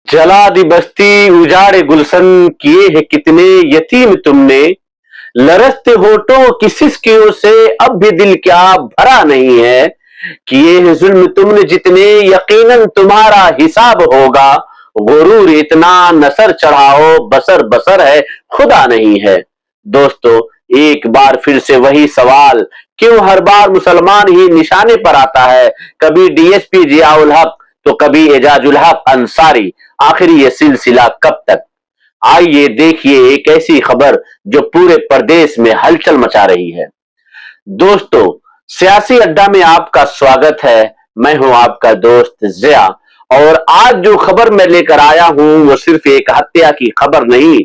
जला दी बस्ती उजाड़े गुलशन किए हैं कितने यतीम तुमने। लरसते होठों की सिसकियों से अब भी दिल क्या भरा नहीं है। किए हैं जुल्म तुमने जितने यकीनन तुम्हारा हिसाब होगा। गुरूर इतना नसर चढ़ाओ बसर बसर है खुदा नहीं है। दोस्तों, एक बार फिर से वही सवाल, क्यों हर बार मुसलमान ही निशाने पर आता है। कभी डीएसपी जियाउल हक तो कभी एजाजुल हक अंसारी। आखिर ये सिलसिला कब तक। आइए देखिए एक ऐसी खबर जो पूरे प्रदेश में हलचल मचा रही है। दोस्तों, सियासी अड्डा में आपका स्वागत है। मैं हूं आपका दोस्त जिया। और आज जो खबर मैं लेकर आया हूं वो सिर्फ एक हत्या की खबर नहीं,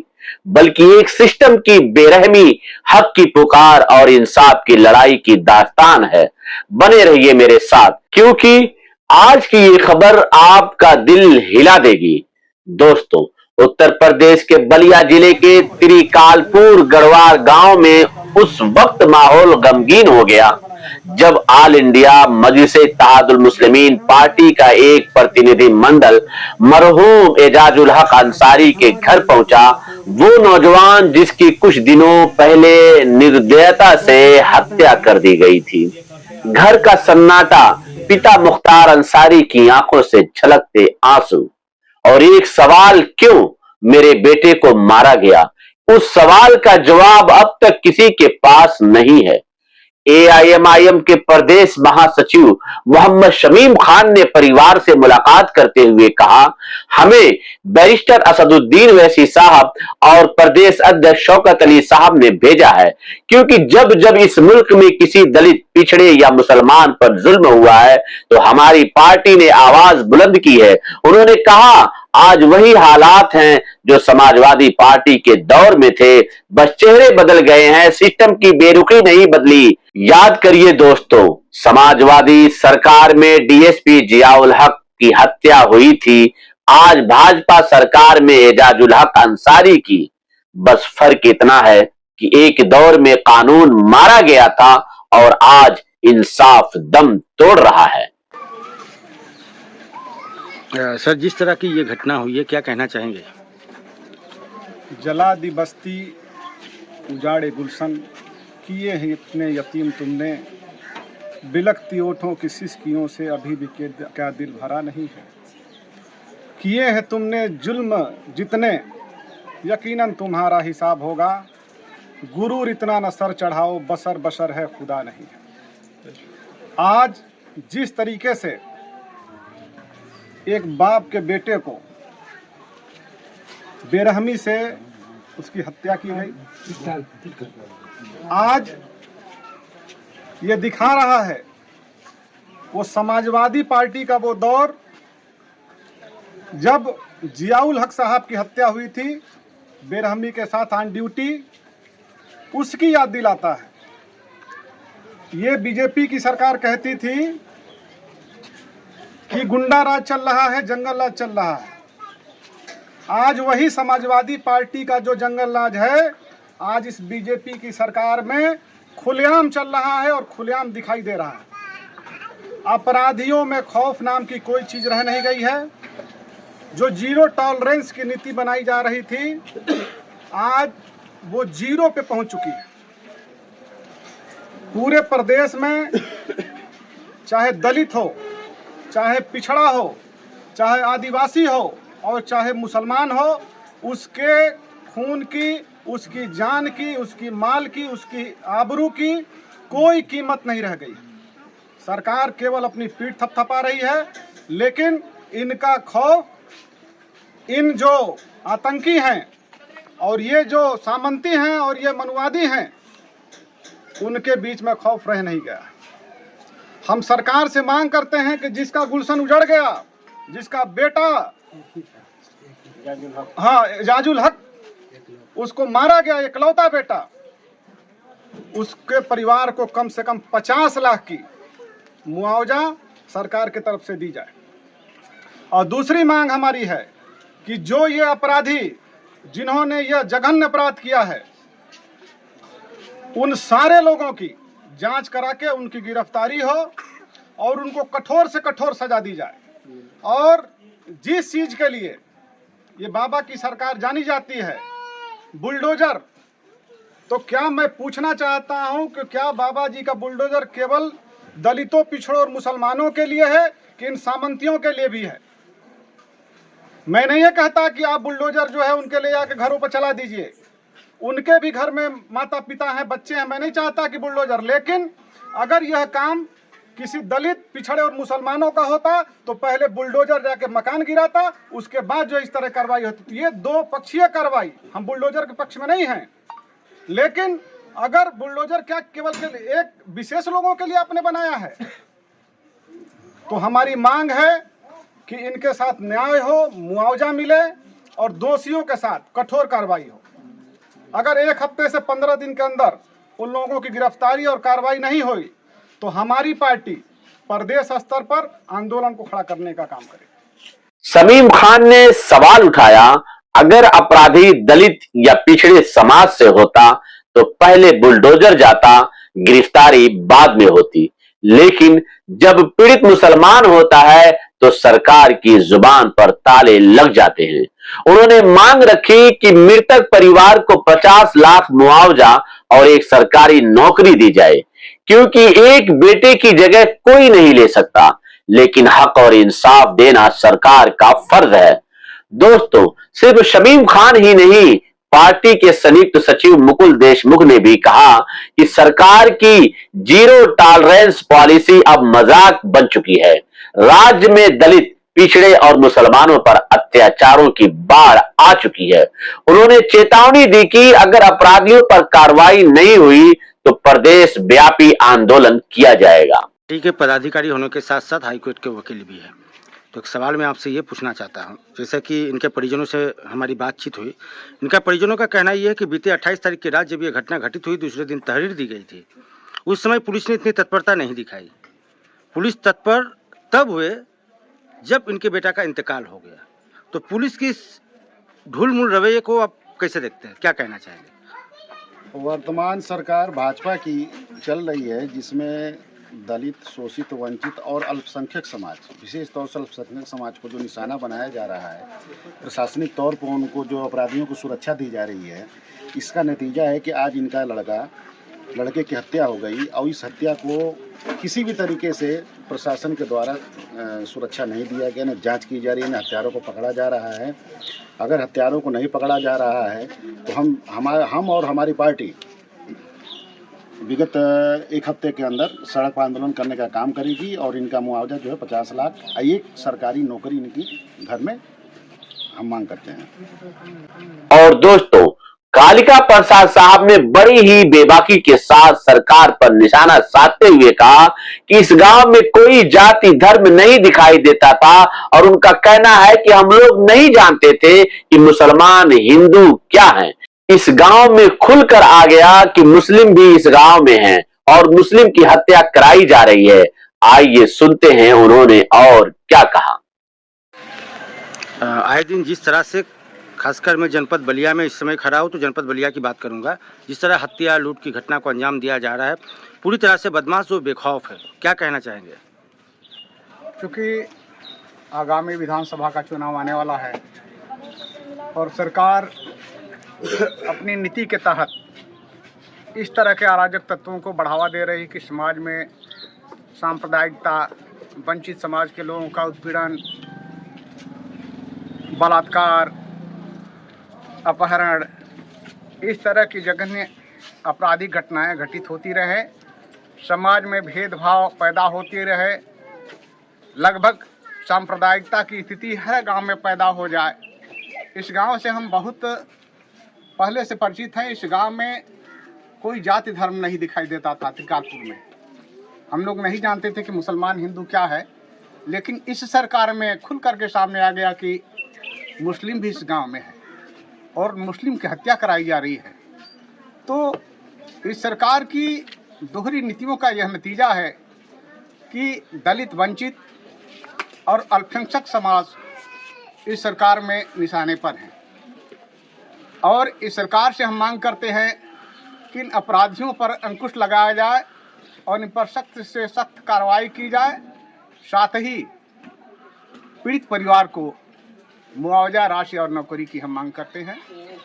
बल्कि एक सिस्टम की बेरहमी, हक की पुकार और इंसाफ की लड़ाई की दास्तान है। बने रहिए मेरे साथ, क्योंकि आज की ये खबर आपका दिल हिला देगी। दोस्तों, उत्तर प्रदेश के बलिया जिले के त्रिकालपुर गढ़वाल गांव में उस वक्त माहौल गमगीन हो गया जब ऑल इंडिया मजलिस-ए-इत्तेहादुल मुस्लिमीन पार्टी का एक प्रतिनिधि मंडल मरहूम एजाजुल हक अंसारी के घर पहुंचा। वो नौजवान जिसकी कुछ दिनों पहले निर्दयता से हत्या कर दी गई थी। घर का सन्नाटा, पिता मुख्तार अंसारी की आंखों से छलकते आंसू, और एक सवाल, क्यों मेरे बेटे को मारा गया। उस सवाल का जवाब अब तक किसी के पास नहीं है। एआईएमआईएम के प्रदेश महासचिव मोहम्मद शमीम खान ने परिवार से मुलाकात करते हुए कहा, हमें बैरिस्टर असदुद्दीन वैसी साहब और प्रदेश अध्यक्ष शौकत अली साहब ने भेजा है, क्योंकि जब जब इस मुल्क में किसी दलित, पिछड़े या मुसलमान पर जुल्म हुआ है तो हमारी पार्टी ने आवाज बुलंद की है। उन्होंने कहा, आज वही हालात हैं जो समाजवादी पार्टी के दौर में थे, बस चेहरे बदल गए हैं, सिस्टम की बेरुखी नहीं बदली। याद करिए दोस्तों, समाजवादी सरकार में डीएसपी जियाउल हक की हत्या हुई थी, आज भाजपा सरकार में एजाजुल हक अंसारी की। बस फर्क इतना है कि एक दौर में कानून मारा गया था और आज इंसाफ दम तोड़ रहा है। सर, जिस तरह की ये घटना हुई है, क्या कहना चाहेंगे? जला दी बस्ती उजाड़े गुलशन किए हैं इतने यतीम तुमने। बिलखती ओठों की सिसकियों से अभी भी क्या दिल भरा नहीं है। किए हैं तुमने जुल्म जितने यकीनन तुम्हारा हिसाब होगा। गुरूर इतना न सर चढ़ाओ बसर बसर है खुदा नहीं है। आज जिस तरीके से एक बाप के बेटे को बेरहमी से उसकी हत्या की गई, आज ये दिखा रहा है वो समाजवादी पार्टी का वो दौर जब जियाउल हक साहब की हत्या हुई थी बेरहमी के साथ ऑन ड्यूटी, उसकी याद दिलाता है। ये बीजेपी की सरकार कहती थी कि गुंडा राज चल रहा है, जंगल राज चल रहा है। आज वही समाजवादी पार्टी का जो जंगल राज है आज इस बीजेपी की सरकार में खुलेआम चल रहा है और खुलेआम दिखाई दे रहा है। अपराधियों में खौफ नाम की कोई चीज रह नहीं गई है। जो जीरो टॉलरेंस की नीति बनाई जा रही थी आज वो जीरो पे पहुंच चुकी है। पूरे प्रदेश में चाहे दलित हो, चाहे पिछड़ा हो, चाहे आदिवासी हो और चाहे मुसलमान हो, उसके खून की, उसकी जान की, उसकी माल की, उसकी आबरू की कोई कीमत नहीं रह गई। सरकार केवल अपनी पीठ थपथपा रही है, लेकिन इनका खौफ इन जो आतंकी हैं और ये जो सामंती हैं और ये मनुवादी हैं उनके बीच में खौफ रह नहीं गया। हम सरकार से मांग करते हैं कि जिसका गुलशन उजड़ गया, जिसका बेटा एजाजुल हक उसको मारा गया, इकलौता बेटा, उसके परिवार को कम से कम 50 लाख की मुआवजा सरकार की तरफ से दी जाए। और दूसरी मांग हमारी है कि जो ये अपराधी जिन्होंने यह जघन्य अपराध किया है उन सारे लोगों की जांच करा के उनकी गिरफ्तारी हो और उनको कठोर से कठोर सजा दी जाए। और जिस चीज के लिए ये बाबा की सरकार जानी जाती है। बुलडोजर, तो क्या मैं पूछना चाहता हूं कि क्या बाबा जी का बुलडोजर केवल दलितों, पिछड़ों और मुसलमानों के लिए है कि इन सामंतियों के लिए भी है? मैं नहीं ये कहता कि आप बुलडोजर जो है उनके ले आके घरों पर चला दीजिए, उनके भी घर में माता पिता हैं, बच्चे हैं। मैं नहीं चाहता कि बुलडोजर, लेकिन अगर यह काम किसी दलित, पिछड़े और मुसलमानों का होता तो पहले बुलडोजर जाके मकान गिराता, उसके बाद जो इस तरह कार्रवाई होती। तो ये दो पक्षीय कार्रवाई, हम बुलडोजर के पक्ष में नहीं हैं, लेकिन अगर बुलडोजर क्या केवल एक विशेष लोगों के लिए आपने बनाया है, तो हमारी मांग है कि इनके साथ न्याय हो, मुआवजा मिले और दोषियों के साथ कठोर कार्रवाई हो। अगर 1 हफ्ते से 15 दिन के अंदर उन लोगों की गिरफ्तारी और कार्रवाई नहीं हुई तो हमारी पार्टी प्रदेश स्तर पर आंदोलन को खड़ा करने का काम करेगी। शमीम खान ने सवाल उठाया, अगर अपराधी दलित या पिछड़े समाज से होता तो पहले बुलडोजर जाता, गिरफ्तारी बाद में होती, लेकिन जब पीड़ित मुसलमान होता है तो सरकार की जुबान पर ताले लग जाते हैं। उन्होंने मांग रखी कि मृतक परिवार को 50 लाख मुआवजा और एक सरकारी नौकरी दी जाए, क्योंकि एक बेटे की जगह कोई नहीं ले सकता, लेकिन हक और इंसाफ देना सरकार का फर्ज है। दोस्तों, सिर्फ शमीम खान ही नहीं, पार्टी के संयुक्त सचिव मुकुल देशमुख ने भी कहा कि सरकार की जीरो टॉलरेंस पॉलिसी अब मजाक बन चुकी है। राज्य में दलित, पिछड़े और मुसलमानों पर अत्याचारों की बाढ़ आ चुकी है। उन्होंने चेतावनी दी कि अगर अपराधियों पर कार्रवाई नहीं हुई तो प्रदेश व्यापी आंदोलन किया जाएगा। पार्टी के पदाधिकारी होने के साथ साथ हाईकोर्ट के वकील भी है। तो एक सवाल मैं आपसे ये पूछना चाहता हूँ, जैसे कि इनके परिजनों से हमारी बातचीत हुई, इनका परिजनों का कहना ये है कि बीते 28 तारीख की रात जब ये घटना घटित हुई, दूसरे दिन तहरीर दी गई थी, उस समय पुलिस ने इतनी तत्परता नहीं दिखाई। पुलिस तत्पर तब हुए जब इनके बेटा का इंतकाल हो गया। तो पुलिस की ढुलमुल रवैये को आप कैसे देखते हैं, क्या कहना चाहेंगे? वर्तमान सरकार भाजपा की चल रही है, जिसमें दलित, शोषित, वंचित और अल्पसंख्यक समाज, विशेष तौर से अल्पसंख्यक समाज को जो निशाना बनाया जा रहा है, प्रशासनिक तौर पर उनको जो अपराधियों को सुरक्षा दी जा रही है, इसका नतीजा है कि आज इनका लड़के की हत्या हो गई और इस हत्या को किसी भी तरीके से प्रशासन के द्वारा सुरक्षा नहीं दिया गया, न जांच की जा रही है, न हत्यारों को पकड़ा जा रहा है। अगर हत्यारों को नहीं पकड़ा जा रहा है तो हम और हमारी पार्टी विगत 1 हफ्ते के अंदर सड़क पर आंदोलन करने का काम करेगी और इनका मुआवजा जो है 50 लाख, एक सरकारी नौकरी इनकी घर में हम मांग करते हैं। और दोस्तों, कालिका प्रसाद साहब ने बड़ी ही बेबाकी के साथ सरकार पर निशाना साधते हुए कहा कि इस गांव में कोई जाति धर्म नहीं दिखाई देता था और उनका कहना है कि हम लोग नहीं जानते थे कि मुसलमान हिंदू क्या हैं। इस गांव में खुलकर आ गया कि मुस्लिम भी इस गांव में हैं और मुस्लिम की हत्या कराई जा रही है। आइए सुनते हैं उन्होंने और क्या कहा। आए दिन जिस तरह से, खासकर मैं जनपद बलिया में इस समय खड़ा हूँ तो जनपद बलिया की बात करूँगा, जिस तरह हत्या लूट की घटना को अंजाम दिया जा रहा है, पूरी तरह से बदमाश जो बेखौफ है, क्या कहना चाहेंगे? क्योंकि आगामी विधानसभा का चुनाव आने वाला है और सरकार अपनी नीति के तहत इस तरह के अराजक तत्वों को बढ़ावा दे रही कि समाज में सांप्रदायिकता, वंचित समाज के लोगों का उत्पीड़न, बलात्कार, अपहरण, इस तरह की जघन्य आपराधिक घटनाएं घटित होती रहे, समाज में भेदभाव पैदा होती रहे, लगभग सांप्रदायिकता की स्थिति हर गांव में पैदा हो जाए। इस गांव से हम बहुत पहले से परिचित हैं। इस गांव में कोई जाति धर्म नहीं दिखाई देता था। त्रिकालपुर में हम लोग नहीं जानते थे कि मुसलमान हिंदू क्या है, लेकिन इस सरकार में खुल करके सामने आ गया कि मुस्लिम भी इस गांव में है और मुस्लिम की हत्या कराई जा रही है। तो इस सरकार की दोहरी नीतियों का यह नतीजा है कि दलित, वंचित और अल्पसंख्यक समाज इस सरकार में निशाने पर हैं और इस सरकार से हम मांग करते हैं कि इन अपराधियों पर अंकुश लगाया जाए और इन पर सख्त से सख्त कार्रवाई की जाए। साथ ही पीड़ित परिवार को मुआवजा राशि और नौकरी की हम मांग करते हैं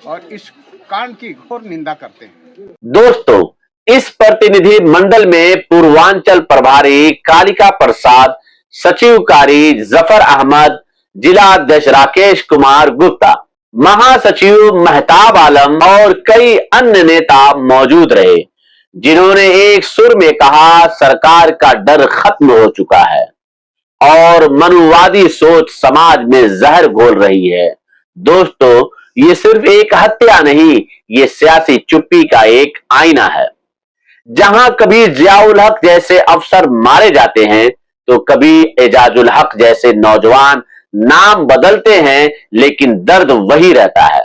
और इस कांड की घोर निंदा करते हैं। दोस्तों, इस प्रतिनिधि मंडल में पूर्वांचल प्रभारी कालिका प्रसाद, सचिव कार्य जफर अहमद, जिला अध्यक्ष राकेश कुमार गुप्ता, महासचिव महताब आलम और कई अन्य नेता मौजूद रहे, जिन्होंने एक सुर में कहा सरकार का डर खत्म हो चुका है और मनुवादी सोच समाज में जहर घोल रही है। दोस्तों, ये सिर्फ एक हत्या नहीं, ये सियासी चुप्पी का एक आईना है। जहां कभी जियाउल हक जैसे अफसर मारे जाते हैं तो कभी एजाजुल हक जैसे नौजवान नाम बदलते हैं, लेकिन दर्द वही रहता है।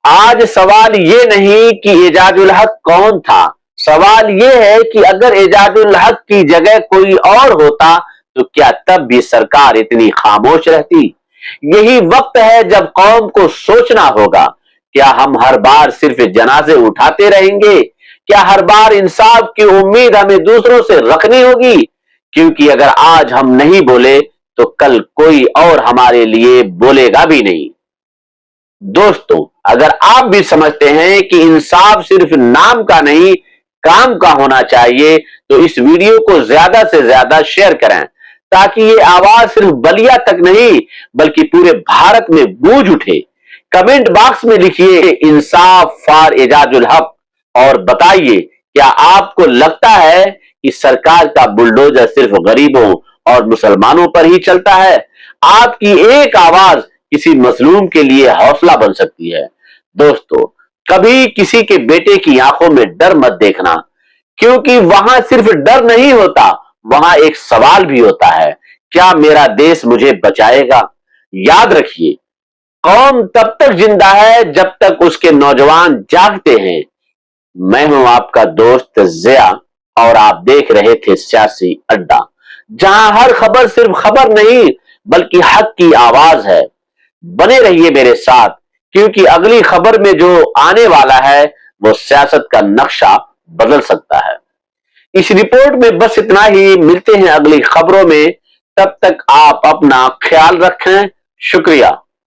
आज सवाल ये नहीं कि एजाजुल हक कौन था, सवाल ये है कि अगर एजाजुल हक की जगह कोई और होता तो क्या तब भी सरकार इतनी खामोश रहती? यही वक्त है जब कौम को सोचना होगा, क्या हम हर बार सिर्फ जनाजे उठाते रहेंगे? क्या हर बार इंसाफ की उम्मीद हमें दूसरों से रखनी होगी? क्योंकि अगर आज हम नहीं बोले तो कल कोई और हमारे लिए बोलेगा भी नहीं। दोस्तों, अगर आप भी समझते हैं कि इंसाफ सिर्फ नाम का नहीं, काम का होना चाहिए, तो इस वीडियो को ज्यादा से ज्यादा शेयर करें, ताकि ये आवाज सिर्फ बलिया तक नहीं बल्कि पूरे भारत में गूंज उठे। कमेंट बॉक्स में लिखिए इंसाफ फॉर एजाजुल हक और बताइए, क्या आपको लगता है कि सरकार का बुलडोजर सिर्फ गरीबों और मुसलमानों पर ही चलता है? आपकी एक आवाज किसी मजलूम के लिए हौसला बन सकती है। दोस्तों, कभी किसी के बेटे की आंखों में डर मत देखना, क्योंकि वहां सिर्फ डर नहीं होता, वहां एक सवाल भी होता है, क्या मेरा देश मुझे बचाएगा? याद रखिए, कौम तब तक जिंदा है जब तक उसके नौजवान जागते हैं। मैं हूं आपका दोस्त जिया और आप देख रहे थे सियासी अड्डा, जहां हर खबर सिर्फ खबर नहीं बल्कि हक की आवाज है। बने रहिए मेरे साथ, क्योंकि अगली खबर में जो आने वाला है वो सियासत का नक्शा बदल सकता है। इस रिपोर्ट में बस इतना ही, मिलते हैं अगली खबरों में, तब तक आप अपना ख्याल रखें। शुक्रिया।